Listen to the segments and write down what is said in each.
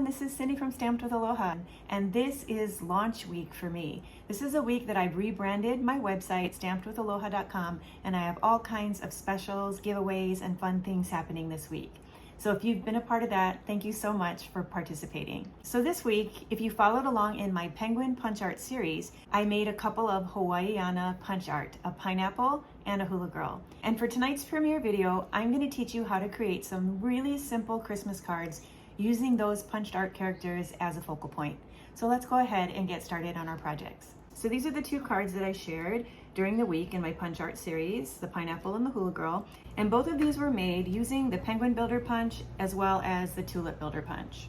this is Cindy from Stamped with Aloha, and this is launch week for me. This is a week that I've rebranded my website, stampedwithaloha.com, and I have all kinds of specials, giveaways, and fun things happening this week. So if you've been a part of that, thank you so much for participating. So this week, if you followed along in my Penguin Punch Art series, I made a couple of Hawaiian punch art, a pineapple and a hula girl. And for tonight's premiere video, I'm going to teach you how to create some really simple Christmas cards using those punched art characters as a focal point. So let's go ahead and get started on our projects. So these are the two cards that I shared during the week in my punch art series, the pineapple and the hula girl. And both of these were made using the Penguin Builder Punch as well as the Tulip Builder Punch.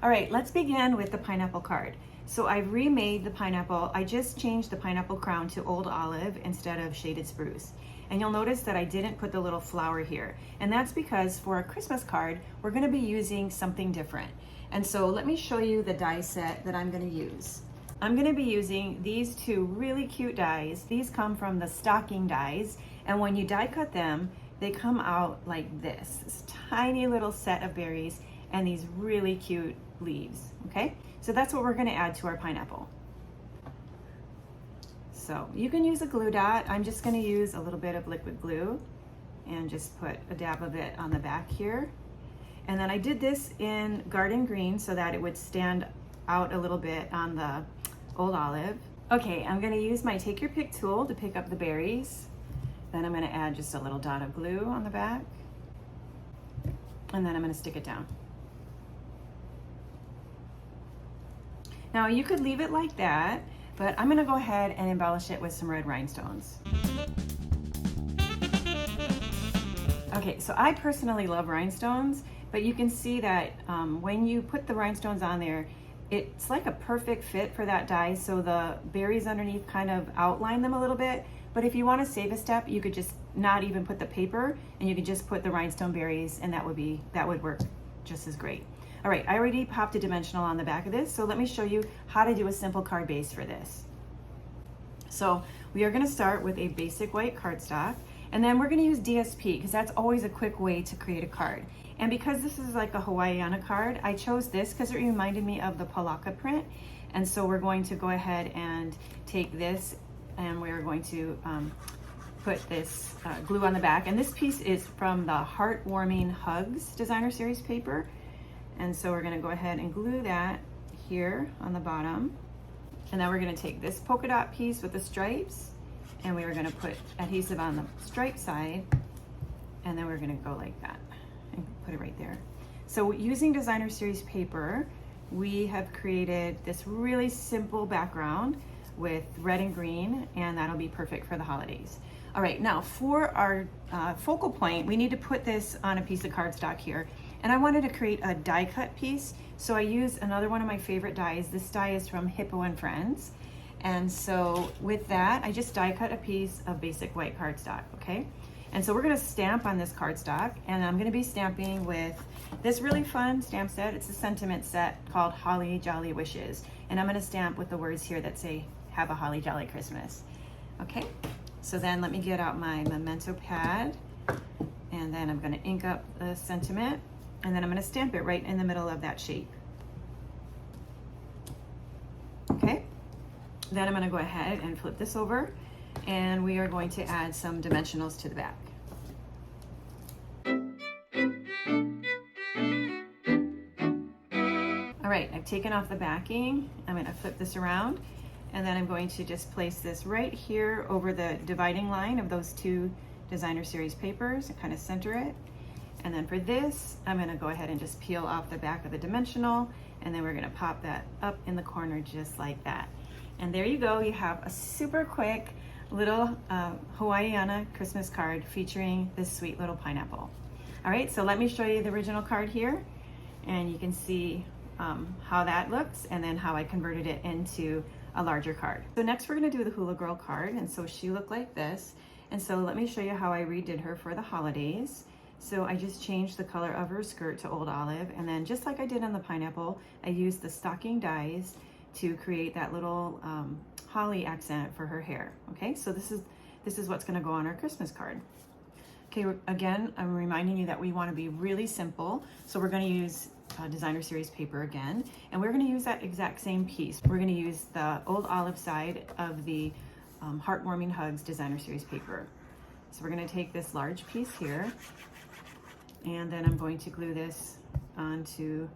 All right, let's begin with the pineapple card. So I've remade the pineapple. I just changed the pineapple crown to old olive instead of shaded spruce. And you'll notice that I didn't put the little flower here. And that's because for a Christmas card, we're gonna be using something different. And so let me show you the die set that I'm gonna use. I'm going to be using these two really cute dies. These come from the stocking dies, and when you die cut them, they come out like this tiny little set of berries and these really cute leaves, okay? So that's what we're going to add to our pineapple. So you can use a glue dot. I'm just going to use a little bit of liquid glue and just put a dab of it on the back here. And then I did this in garden green so that it would stand out a little bit on the old olive. Okay, I'm gonna use my take your pick tool to pick up the berries. Then I'm gonna add just a little dot of glue on the back. And then I'm gonna stick it down. Now you could leave it like that, but I'm gonna go ahead and embellish it with some red rhinestones. Okay, so I personally love rhinestones, but you can see that when you put the rhinestones on there, it's like a perfect fit for that die, so the berries underneath kind of outline them a little bit. But if you want to save a step, you could just not even put the paper and you could just put the rhinestone berries, and that would work just as great. All right, I already popped a dimensional on the back of this, so let me show you how to do a simple card base for this. So we are going to start with a basic white cardstock, and then we're going to use DSP because that's always a quick way to create a card. And because this is like a Hawaiian card, I chose this because it reminded me of the Palaka print. And so we're going to go ahead and take this and we're going to put this glue on the back. And this piece is from the Heartwarming Hugs designer series paper. And so we're gonna go ahead and glue that here on the bottom. And then we're gonna take this polka dot piece with the stripes and we are gonna put adhesive on the stripe side. And then we're gonna go like that and put it right there. So using designer series paper, we have created this really simple background with red and green, and that'll be perfect for the holidays. All right, now for our focal point, we need to put this on a piece of cardstock here. And I wanted to create a die cut piece, so I used another one of my favorite dies. This die is from Hippo and Friends. And so with that, I just die cut a piece of basic white cardstock, okay? And so we're gonna stamp on this cardstock, and I'm gonna be stamping with this really fun stamp set. It's a sentiment set called Holly Jolly Wishes. And I'm gonna stamp with the words here that say, have a holly jolly Christmas. Okay, so then let me get out my memento pad, and then I'm gonna ink up the sentiment, and then I'm gonna stamp it right in the middle of that shape. Okay, then I'm gonna go ahead and flip this over, and we are going to add some dimensionals to the back. All right, I've taken off the backing. I'm gonna flip this around, and then I'm going to just place this right here over the dividing line of those two designer series papers and kind of center it. And then for this, I'm gonna go ahead and just peel off the back of the dimensional, and then we're gonna pop that up in the corner just like that. And there you go, you have a super quick little Hawaiian Christmas card featuring this sweet little pineapple. All right, so let me show you the original card here, and you can see how that looks and then how I converted it into a larger card. So next we're gonna do the Hula Girl card, and so she looked like this. And so let me show you how I redid her for the holidays. So I just changed the color of her skirt to old olive, and then just like I did on the pineapple, I used the stocking dies to create that little holly accent for her hair. Okay, so this is what's gonna go on our Christmas card. Okay, again, I'm reminding you that we wanna be really simple. So we're gonna use designer series paper again, and we're going to use that exact same piece. We're going to use the old olive side of the Heartwarming Hugs designer series paper. So we're going to take this large piece here, and then I'm going to glue this onto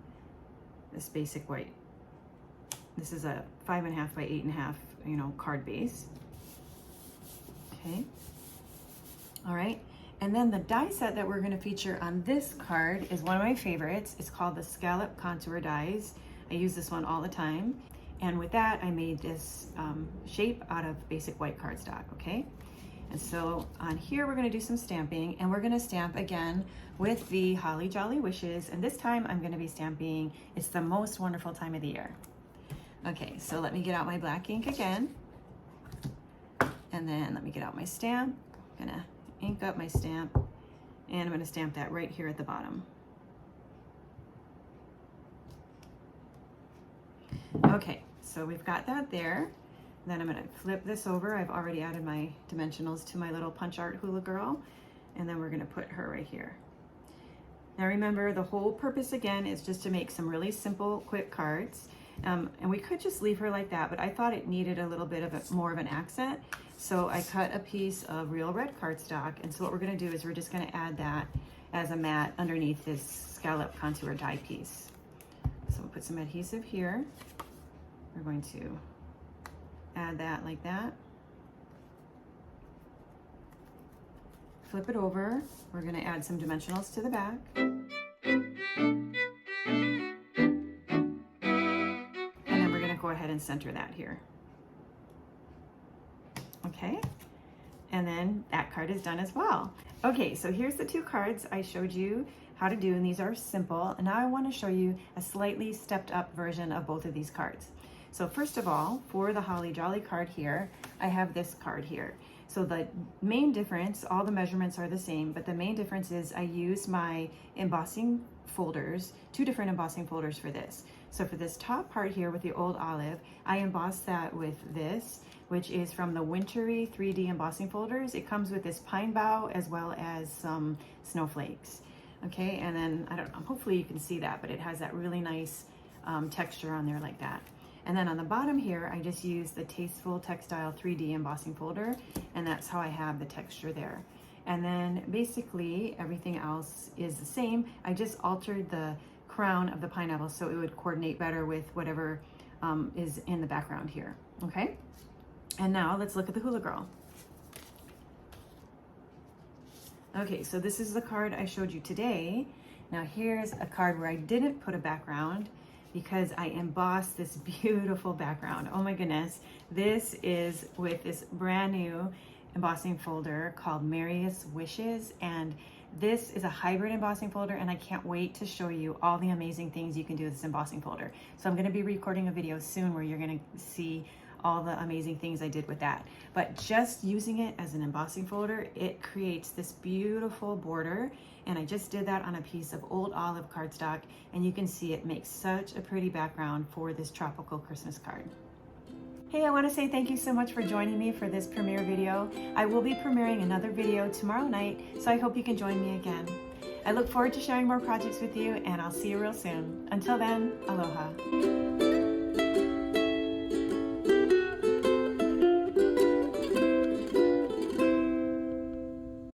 this basic white. This is a 5.5 by 8.5, card base. Okay. All right. And then the die set that we're going to feature on this card is one of my favorites. It's called the Scallop Contour Dies. I use this one all the time. And with that, I made this shape out of basic white cardstock, okay? And so on here, we're gonna do some stamping, and we're gonna stamp again with the Holly Jolly Wishes. And this time I'm gonna be stamping, it's the most wonderful time of the year. Okay, so let me get out my black ink again. And then let me get out my stamp. I'm gonna ink up my stamp, and I'm gonna stamp that right here at the bottom. Okay, so we've got that there. Then I'm gonna flip this over. I've already added my dimensionals to my little punch art hula girl, and then we're gonna put her right here. Now remember, the whole purpose again is just to make some really simple, quick cards. And we could just leave her like that, but I thought it needed a little bit of more of an accent. So I cut a piece of real red cardstock, and so what we're gonna do is we're just gonna add that as a mat underneath this Scallop Contour Die piece. So we'll put some adhesive here. We're going to add that like that. Flip it over. We're gonna add some dimensionals to the back. Go ahead and center that here. Okay, and then that card is done as well. Okay, so here's the two cards I showed you how to do, and these are simple. And now I want to show you a slightly stepped up version of both of these cards. So first of all, for the Holly Jolly card here, I have this card here. So the main difference, all the measurements are the same, but the main difference is I use my embossing folders, 2 different embossing folders for this. So for this top part here with the old olive, I embossed that with this, which is from the Wintry 3D embossing folders. It comes with this pine bough as well as some snowflakes. Okay, and then, I don't know, hopefully you can see that, but it has that really nice texture on there like that. And then on the bottom here, I just use the Tasteful Textile 3D embossing folder, and that's how I have the texture there. And then basically everything else is the same. I just altered the crown of the pineapple so it would coordinate better with whatever is in the background here, okay? And now let's look at the hula girl. Okay, so this is the card I showed you today. Now here's a card where I didn't put a background because I embossed this beautiful background. Oh my goodness, this is with this brand new embossing folder called Merriest Wishes, and this is a hybrid embossing folder, and I can't wait to show you all the amazing things you can do with this embossing folder. So I'm gonna be recording a video soon where you're gonna see all the amazing things I did with that. But just using it as an embossing folder, it creates this beautiful border, and I just did that on a piece of old olive cardstock, and you can see it makes such a pretty background for this tropical Christmas card. Hey, I want to say thank you so much for joining me for this premiere video. I will be premiering another video tomorrow night, so I hope you can join me again. I look forward to sharing more projects with you, and I'll see you real soon. Until then, aloha.